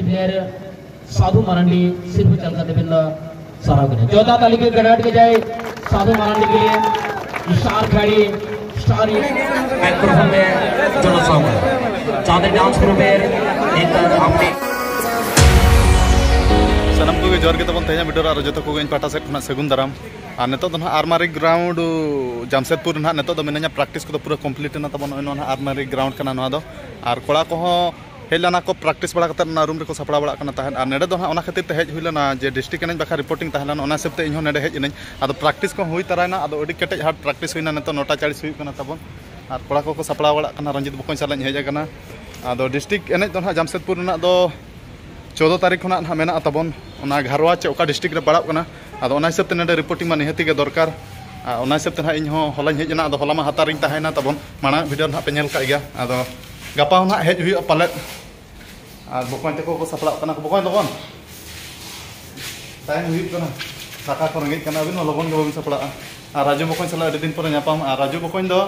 Player साधु मारांडी सिर्फ चलता देवेंद्र सारा के चौथा तालिका गडाट के जाए साधु मारांडी के लिए स्टार खिलाड़ी स्टार परफॉर्म में जोड़ा सामने चांदे डांस ग्रुप में एक अपने सनम को जोर के तबन तेज वीडियो और जो को पाटा सेट खुना सगुन दाराम और नेतो आरमारी ग्राउंड जामशेदपुर ना नेतो मिना प्रैक्टिस को पूरा कम्प्लीट ना तबन आरमारी ग्राउंड कना और कोड़ा को हेलना को प्रैक्टिस बड़ा रूम रे सपड़ा बड़ा और नेड़े ना खातिर ते हेज हुईना जे डिस्ट्रिक्ट एन बखा रिपोर्टिंग तहलाना हिसाब से इन नेड़े हेज अब प्रैक्टिस को हुई तरायना अड़ी केटेज हार्ड प्रैक्टिस हुईना नेतो 9:40 हुई तबन और कोड़ा को सपड़ा बड़ा रंजित बकन साल हेजना अब डिस्ट्रिक्ट एनेज ना जामशेदपुर 14 तारीख खुना मेना तबन घरवा चे ओका डिस्ट्रिक्ट रे पड़ा अब हिसाब से नेड़े रिपोर्टिंग मा निहती दरकार हिसाब से इन हला हेजना हला मा हतारिंग तहना तबन माना वीडियो ना पे नेल का गया अब गपा ना हेज हुई पाले और बकन तक को सपड़ा बकन लगन टाइम हुई दाका को रेंगे अबिन लगन गबन सपड़ा और राजू बकन साला अड़ी दिन पर नापाम और राजू बकन दो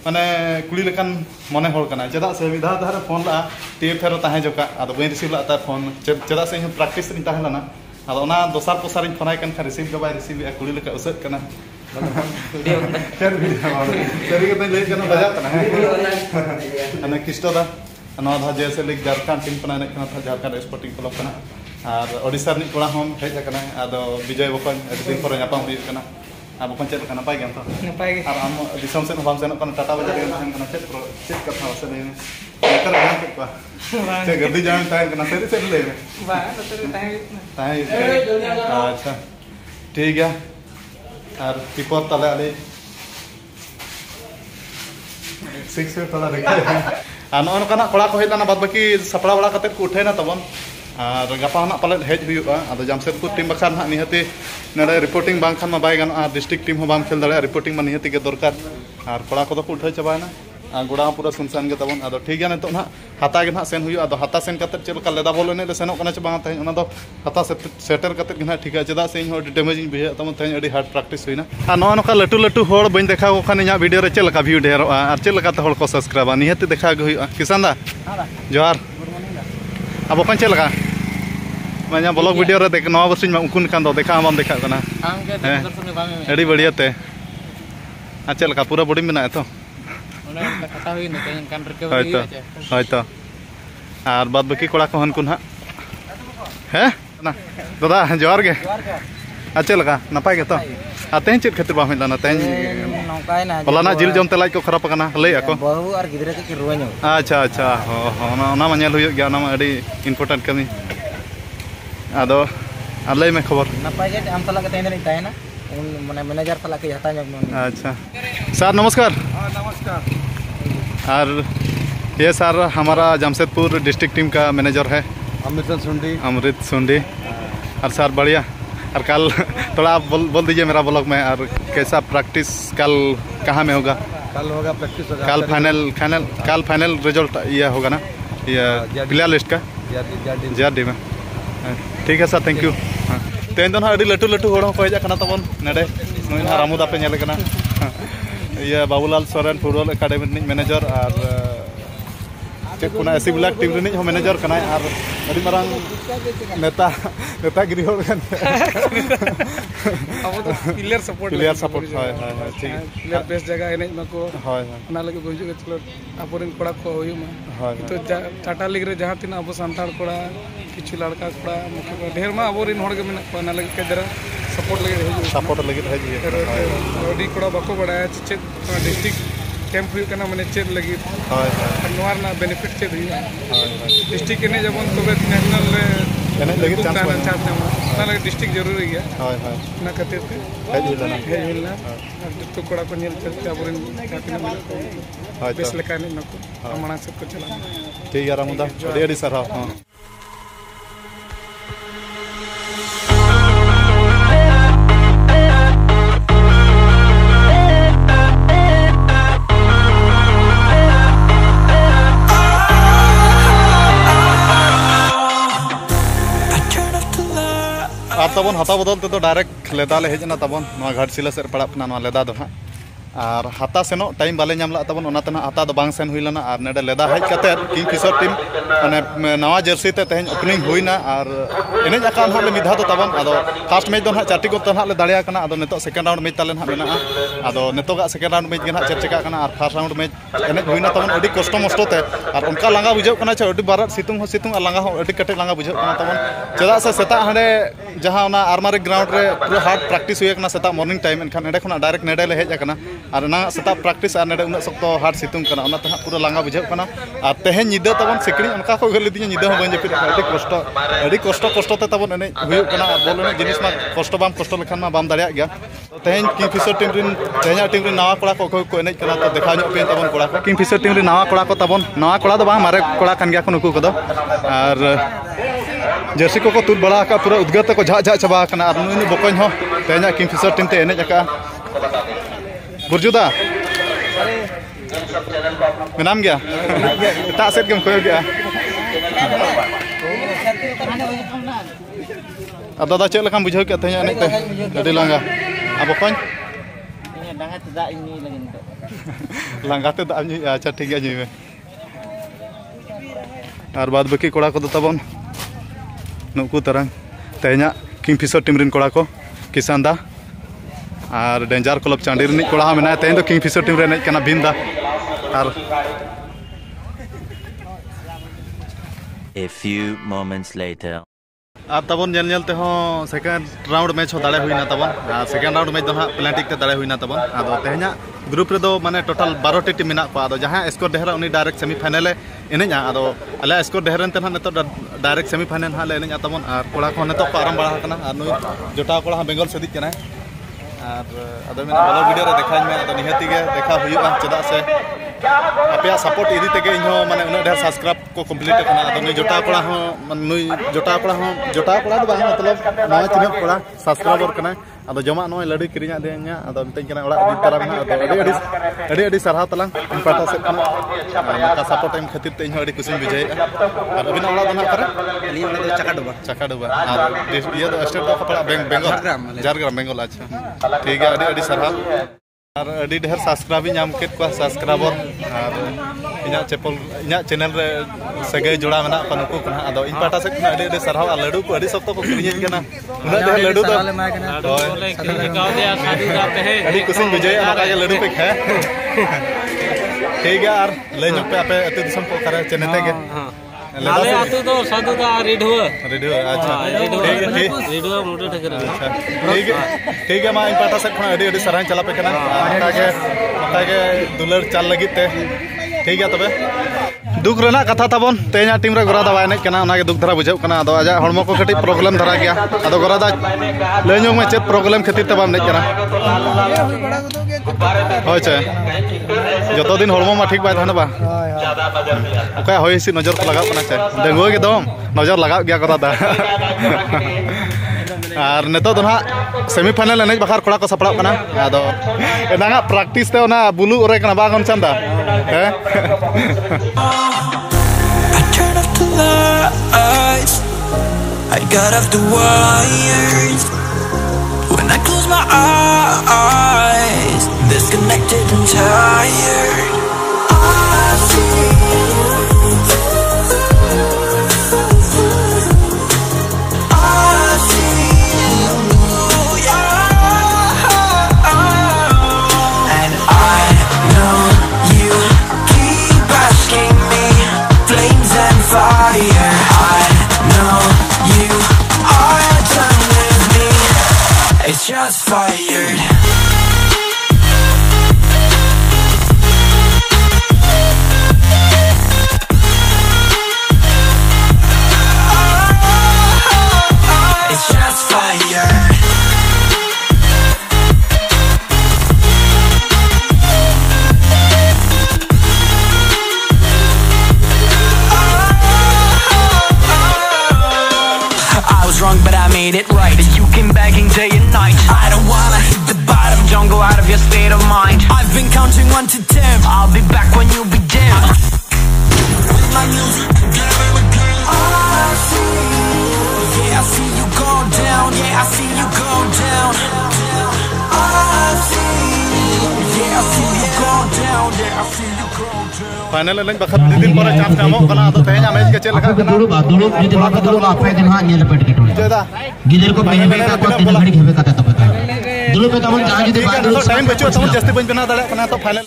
माने कुड़ी लेकान मने हर कना चेदा से विधा धारे फोन ला टीवी फेर ताहे जोका अब बई रिसीव ला फोन चेदा से प्रैक्टिस इन ताहेलाना अब ओना दोसार पोसार इन फोनाय कन रिसीव के बाय रिसीव कुड़ी लेका उसत कना शेयर वीडियो ले कना बजा कना अने किस्तो दा नवा धा जैसे लीग झारखंड टीम पना था झारखंड स्पोर्टिंग क्लब कना और ओडिशा नि कोड़ा हम हेज कना आदो विजय बकन दिन पर नापाम हुई कना अब बकन चेक नपाय गया तो नपाय गे और हम दिसम से बाम सेन कना टाटा बजा गया कना चेक कथा से ले लेकर गया के पा से गद्दी जान टाइम कना से ले बा तो टाइम अच्छा ठीक है और कीपर तले आले 6 से तला रखे और नौकाना कोड़ा को हेजना बाद बाकी सपड़ा बड़ा कते को उठेना तबन और गपा ना पाले हेज हुआ अब जामशेदपुर टीम बखा ना निहती नड़े रिपोर्टिंग बांग खान मा बाय गाना डिस्ट्रिक्ट टीम हो बाम खेल दाड़े रिपोर्टिंग मा निहती के दरकार और कोड़ा को को उठे चबायना गोड़ा पूरा सुनसान के तबन अब ठीक है नितो ना हाता के ना सेन हुआ अब हाता सेन कते चलका लेदा बोल ने सेनो कना च बांग तहे ओना दो हाता सेटर कते के ना ठीक है चदा से इन डैमेज इन बिहे तमन तहे अड़ी हार्ड प्रैक्टिस हुईना और नोका लटू लटू होड़ बइन देखा को खान इना वीडियो रे चलका व्यू ढेर और चलका ते होड़ को सब्सक्राइब निहती देखा गे हुआ किसान दा जोहार अब बकन चलका मैं ब्लॉग वीडियो रे देख नवा बसिन मा उकुन खान दो देखा हम देखा कना अड़ी बढ़िया ते चलका पूरा बॉडी में ना तो तो और बाद बाकी कोड़ा को हन कुन है ना दादा जोहार गे अच्छा लगा नपाय गे तो तेज चेक खातिर बा मिलना तेज हलाना जिल जम तलाज को खराब करना लई आको बहु और गिदरा के रुआ नो अच्छा अच्छा ना मा नेल हुई गया ना अड़ी इंपोर्टेंट कमी आदो लई में खबर नपाय गे हम तला के तेज नहीं तायना माने मैनेजर तला के हता जब अच्छा सर नमस्कार नमस्कार और ये सर हमारा जामशेदपुर डिस्ट्रिक्ट टीम का मैनेजर है अमृत सुंडी और सर बढ़िया और कल थोड़ा आप बोल दीजिए मेरा ब्लॉग में और कैसा प्रैक्टिस कल कहाँ में होगा कल होगा प्रैक्टिस कल फाइनल रिजल्ट ये होगा ना ये प्लेयर लिस्ट का JRD में ठीक है सर थैंक यू तेन दो अड़ी लटू लटू होड़ को हेजा तबन नेड़े नई रामुदा पे नेल कना ये Babulal Soren football academy manager और चेक को एसी ब्लैक टीम रे मैनेजर कना और अड़ी मारंग नेता गिरी हो अब तो प्लेयर सपोर्ट हाय ठीक प्लेयर बेस्ट जगह एने मको हाय ना लगे बुझु के चलो अपोरिन कोड़ा को होई मा तो टाटा लीग रे जहां तीन अब सांतार कोड़ा किछु लड़का कोड़ा मुख्य ढेर मा अपोरिन होड़ के मेना ना लगे के जरा सपोर्ट लगे है अडी कोड़ा बको बड़ा चेक डिस्ट्रिक्ट कैंप हुई करना माने चेक लगी नोर ना बेनिफिट चेक हुई डिस्ट्रिक्ट ने जब तो नेशनल रे लगी चांस ना लगे डिस्ट्रिक्ट जरूरी है ना खातिर ते हेजलना तो कोड़ा को नेल चलते अबरिन काफी ना बेस लेका ने नको माना सब को चला ठीक है रामुदा रेडी सर हां तबन हता बदल तो डायरेक्ट लेदा ले हेजना तबन घाटशिला से पड़ा लेदा दो हाँ और हाथा सेनो टाइम बाले नाम ला तबन ओनाते ना हाथा दो बांग सेन हुई लना और नेडे लेदा हेज कते किंगफिशर टीम माने नवा जर्सी ते तेहन ओपनिंग हुईना और एनेज आकान हाले मिधा तो तबन आदो फर्स्ट मैच दो ना चाटी को तन हाले दाड़िया कना आदो नेतो सेकंड राउंड मैच ताले ना मेना आदो नेतो गा सेकंड राउंड मैच गेना चेक चेका कना और फर्स्ट राउंड मैच एनेज हुईना तबन अडी कष्ट मष्ट ते और उनका लांगा बुझाव कना छ अडी बार सितुंग हो सितुंग और लांगा हो अडी कटे लांगा बुझाव कना तबन चेदा से सेता हांडे जहां ओना आरमारी ग्राउंड रे पूरा हार्ड प्रैक्टिस हुई कना सेता मॉर्निंग टाइम एनखान एडे खना डायरेक्ट नेडे ले हेज कना और ना सेता प्रैक्टिस और नेडे उना सख्त हार्ड सितुंग कना ओना तहा पूरा लांगा बुझाव कना और तेहे निदा तबन सिकड़ी उनका को गले दिया निदा हो बन जपिद अडी कष्ट ते तबन एने हुई कना और बोल एने जिनिस मा कष्ट लेखान मा बाम दाड़िया गया तेहेन किंगफिशर टीम रिन तेहेन टीम रिन नवा कोड़ा को एने कना तो देखा नो पे तबन कोड़ा को किंगफिशर टीम रिन नवा कोड़ा को तबन नवा कोड़ा दो बांग मारे कोड़ा कान गया को नुकु को दो और जर्सी को तुद बड़ा का पूरा उद्गत को झा चबा कना और नुई बकन हो तेहेन किंगफिशर टीम ते एने जका बुरजुदा मेनाम गया एटा सेट गेम कोय गया अब दादा चेक लेखाम बुझाव के तेहेन एने ते अडी लांगा अब बकन लांगा ते दा अच्छा ठीक है जी और बाद बाकी कोड़ा को तबन नुकु तरंग तेहेन किंगफिशर टीम रिन कोड़ा को किसान दा और डेंजर क्लब चांडी रिन कोड़ा मेना तेहेन दो किंगफिशर टीम रे एनेज कना बिन दा और A few moments later. और तबन नेलते हो सेकेंड राउंड मैच हो दाड़े हुईना तबन और सेकेंड राउंड मैच दो ना प्लांटिक ते दाड़े हुईना तबन आदो तेहेन ग्रुप रे दो माने टोटल 12 टी टीम मेना को आदो जहां स्कोर डेहरा उनी डायरेक्ट सेमीफाइनल एनेज आदो अले स्कोर डेहरन ते ना नेतो डायरेक्ट सेमीफाइनल हाले एनेज तबन और कोड़ा को नेतो आराम बड़ा कना और नुई जोटा कोड़ा बेंगल सेदी कना और अदो मेना बलो वीडियो रे देखाई में अदो निहति गे देखा हुईबा चदा से अपया सपोर्ट इदी तेगे इनो माने उना ढेर सब्सक्राइब को कंप्लीट कना अदो नुई जोटा कोड़ा दो बांग मतलब नवा चिन्ह कोड़ा सब्सक्राइबर कना अदो जमा नोय लड़ी किरिया देኛ अदो मितኝ कना ओड़ा इदी तारा में अदो अडी सरहा तलांग इन पाटा से कना का सपोर्ट टाइम खातिर ते इनो अडी खुशी बुझाई और अबिना ओड़ा दना करे अली ओड़ा दो चका डुबा और ये दो स्टेट का पड़ा बेंगल झारग्राम बेंगल अच्छा ठीक है अडी सरहा और अडी ढेर सब्सक्राइब नाम केत को सब्सक्राइबर और इना चैनल रे सगे जोड़ा मेना पनुको कना अदो इन पाटा से अडी सरहा लड्डू को अडी सख्त को किरियन कना उना ढेर लड्डू दो अडी खुशी बुझाई अना के लड्डू पे खा ठीक है और ले नो पे आपे अति दिसम को करे चैनल ते के आले आतु तो साधु दा रेडियो अच्छा रेडियो मोटर ठकर ठीक है मा इन पाटा से खना अडी सराय चला पे कना मता के दुलर चाल लगी ते ठीक है तबे दुख रेना कथा तबन तेना टीम रे गोरा दवा एनेज कना दुख धरा बुझाव कना अदो आजा हड़मो को कटी प्रॉब्लम धरा गया अदो गोरा दा लेनो में चेत प्रॉब्लम खातिर ते बाम नेज कना होय छे जतो दिन हड़मो मा ठीक बाय थाना बा ओका होय सी नजर को लगाव कना छे डेंगो के दम नजर लगाव गया गोरा दा और नेतो दो ना सेमीफाइनल एनेज बखार कोड़ा को सपड़ा कना अदो एनागा प्रैक्टिस ते ओना बुलु ओरे कना बागन चंदा I turn off the lights, I got off the wires. When I close my eyes, disconnected and tired. I see it's just fired. It's just fired. I was wrong, but I made it right. You came begging day and night. I don't wanna hit the bottom, don't go out of your state of mind. I've been counting 1 to 10. I'll be back when you be dim. My music again and again. I see, yeah, I see you go down. Yeah, I see you go down. I see, yeah, I final line बखत दिन पर chance नामो कना तो तेज match के चल लगा dulu jadi bapak dulu apa yang ha nyel pet gitu जेदा gider ko pehme ka ko tin घड़ी घेबे का तब बता dulu पे तमन जहां जदी बात तो टाइम बचो तो जस्ती बन बना दले कना तो फाइनल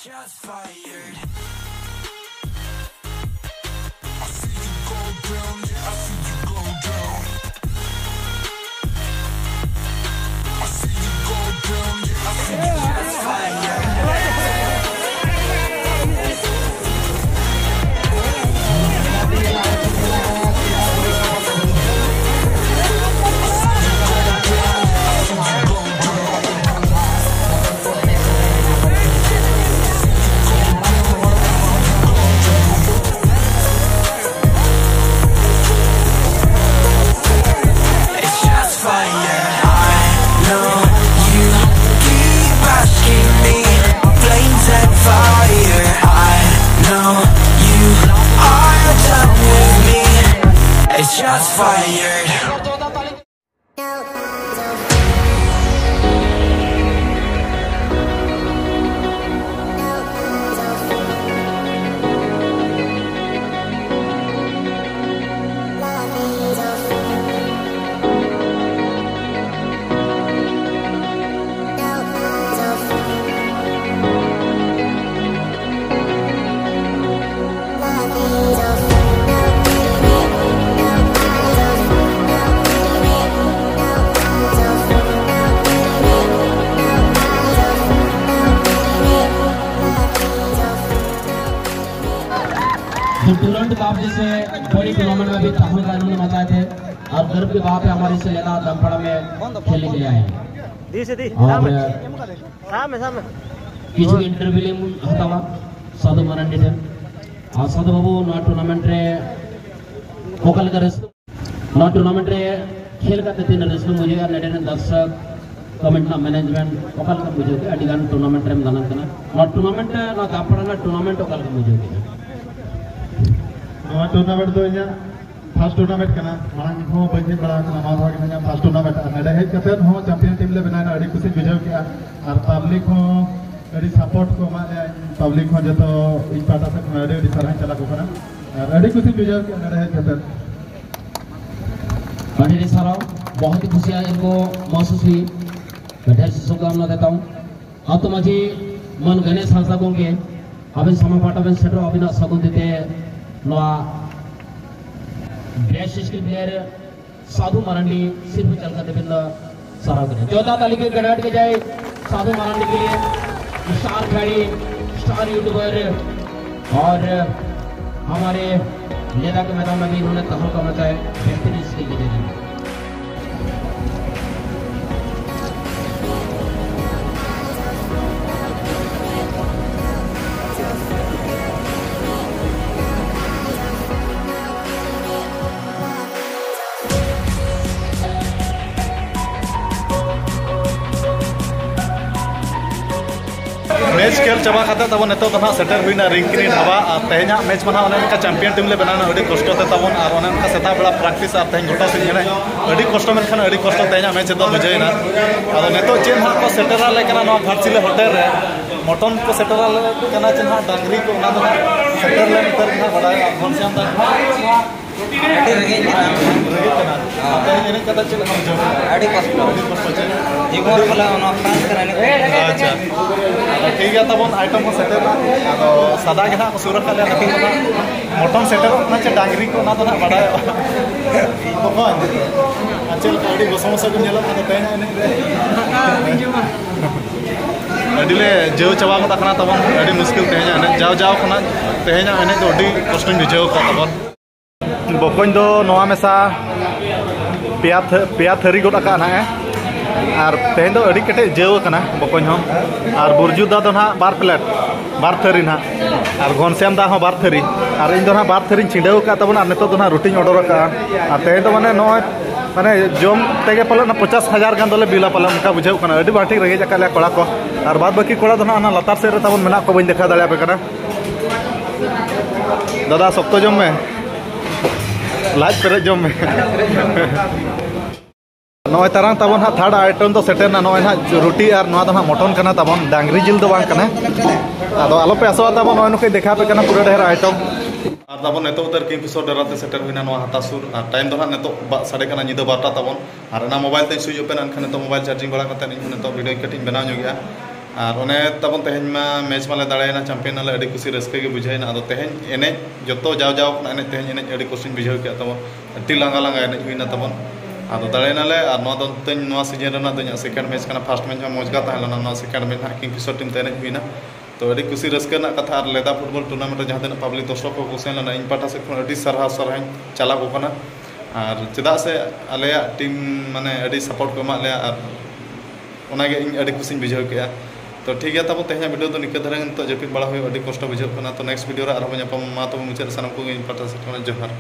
Shots fired. तुरंत बाप जैसे बड़ी टूर्नामेंट में भी तहमुल का आनंद मचाए थे और गर्व की बात है हमारे इससे ज्यादा दमपड़ा में खेलने के लिए आए और किसी इंटरव्यू हतावा साधु मरांडी थे और साधु बाबू ना टूर्नामेंट रे ओकल का रस ना टूर्नामेंट रे खेल का तीन रस मुझे नडे दर्शक कमेंट ना मैनेजमेंट ओकल का मुझे अडिगान टूर्नामेंट रे दाना करना ना टूर्नामेंट ना दमपड़ा ना टूर्नामेंट ओकल का मुझे टूर्नामेंट तो फर्स्ट टूर्नामेंट करना मांग हो बंजी बड़ा करना माधवा के फर्स्ट टूर्नामेंट नडे हेज कते हो चैंपियन टीम ले बनाना अड़ी खुशी बुझाव के और पब्लिक हो अड़ी सपोर्ट को माने पब्लिक हो जतो इन पाटा से अड़ी सरहां चला को करना और अड़ी खुशी बुझाव के नडे हेज कते अड़ी सराव बहुत ही खुशी है इनको महसूस हुई मैं ढेर से शुभकामना देता हूं अब तो माझी मन गणेश हांसा को के अभी समय पाटा में सेटो अभी ना सगुन देते नवा बेस्ट स्किल प्लेयर साधु मरांडी सिर्फ चलकर देवेंद्र सराव करें 14 तारीख के गणाट के जाए साधु मरांडी के लिए स्टार खिलाड़ी स्टार यूट्यूबर और हमारे लेदा के मैदान में भी इन्होंने तहलका मचाए बेहतरीन स्किल के जरिए मैच खेल चाबा खाते तब नेतो तो सेटर हुईना रिंकिनी ढाबा तेहना मैच मना उनका चैंपियन टीम ले बनाना अड़ी कष्ट ते तबन और उनका सेता बड़ा प्रैक्टिस और तेहन गोटा से अड़ी कष्ट मेनखान अड़ी कष्ट तेहना मैच तो बुझेना और नेतो चेन हां को सेटरा लेकना नो घाटसिले होटल रे मटन को सेटरा लेकना चेन हां डांगरी को ना दो सेटर ले मितर ना बड़ा घनश्याम दा अड़ी रगे ना आता है कदा चले हम जो अड़ी कष्ट एक बार बोला उन फ्रांस कराने अच्छा ठीक है तब आइटम को सेटर आदो सदा के ना सुरत का लेना मटन सेटर ना चे डांगरी को ना तो ना बड़ा तो कौन अचल अड़ी गोसमसा को नेला तो तेना ने अडिले जो चावा को तखना तब अड़ी मुश्किल तेना जाओ जाओ खना तेना एने तो अड़ी कष्ट बुझाव का तब बकन दो नवा मेसा पेया थरी गोट आका ना और तेहन दो अड़ी कटे जेव कना बकन हम और बुरजू दा दो ना बार प्लेट बार थरी ना और घनश्याम दा हो बार थरी और इन दो ना बार थरी छिंडेव का तब ना नेतो दो ना रुटिंग ऑर्डर का और तेहन दो माने नो माने जम तेगे पले ना 50,000 गान दोले बिला पला उनका बुझाव कना अड़ी बाटी रगे जका ले कोड़ा को और बाद बाकी कोड़ा दो ना लतार से तब मेना को बन देखा दाड़ा पे कना दादा सप्तो जम में लाज पेरे जम में नॉय तरंग तबन हाँ थर्ड आइटम तो सेटर ना नॉय हाँ रोटी और नॉय तो हाँ मटन करना तबन डांगरी जिल तो बांग करना आदो आलो पे आसवा तबन नॉय नुके देखा पे करना पूरा ढेर आइटम और तबन नेतो उतर किंग एपिसोड डराते सेटर हुईना नॉय हतासुर और टाइम तो हाँ नेतो साढ़े करना निदो बारटा तबन और ना मोबाइल ते स्विच ओपन अनखान नेतो मोबाइल चार्जिंग बड़ा करते नहीं नेतो वीडियो कटिंग बनाव गया और उन्हें तबन तेहन मा मैच माले दाड़ायना चैंपियन नाले अड़ी खुशी रस्के के बुझाइना आदो तेहन एने जतो जाव जाव एने तेहन एने अड़ी खुशी बुझाव के तबन अति लांगा लांगा एने हुईना तबन आदो दाड़ायनाले और नोआ दो तेन नोआ सीजन रेना तो सेकंड मैच करना फर्स्ट मैच में मौजगा ताहेलना नोआ सेकंड मैच हां किंग एपिसोड टीम तेने हुईना तो अड़ी खुशी रस्के ना कथा और लेदा फुटबॉल टूर्नामेंट जहां दिन पब्लिक दर्शक को कुछ लेना इन पाटा से अड़ी सरहा सरहा चला को कना और चेदा से आलेया टीम माने अड़ी सपोर्ट को मा ले और ओनागे इन अड़ी खुशी बुझाव के तो ठीक है तब तेहना वीडियो तो निका धरे तो जपित बड़ा हुई अड़ी कष्ट बुझाव कना तो नेक्स्ट वीडियो रे आरो मा तो मुचाद सानम को इन पाटा से जोहार।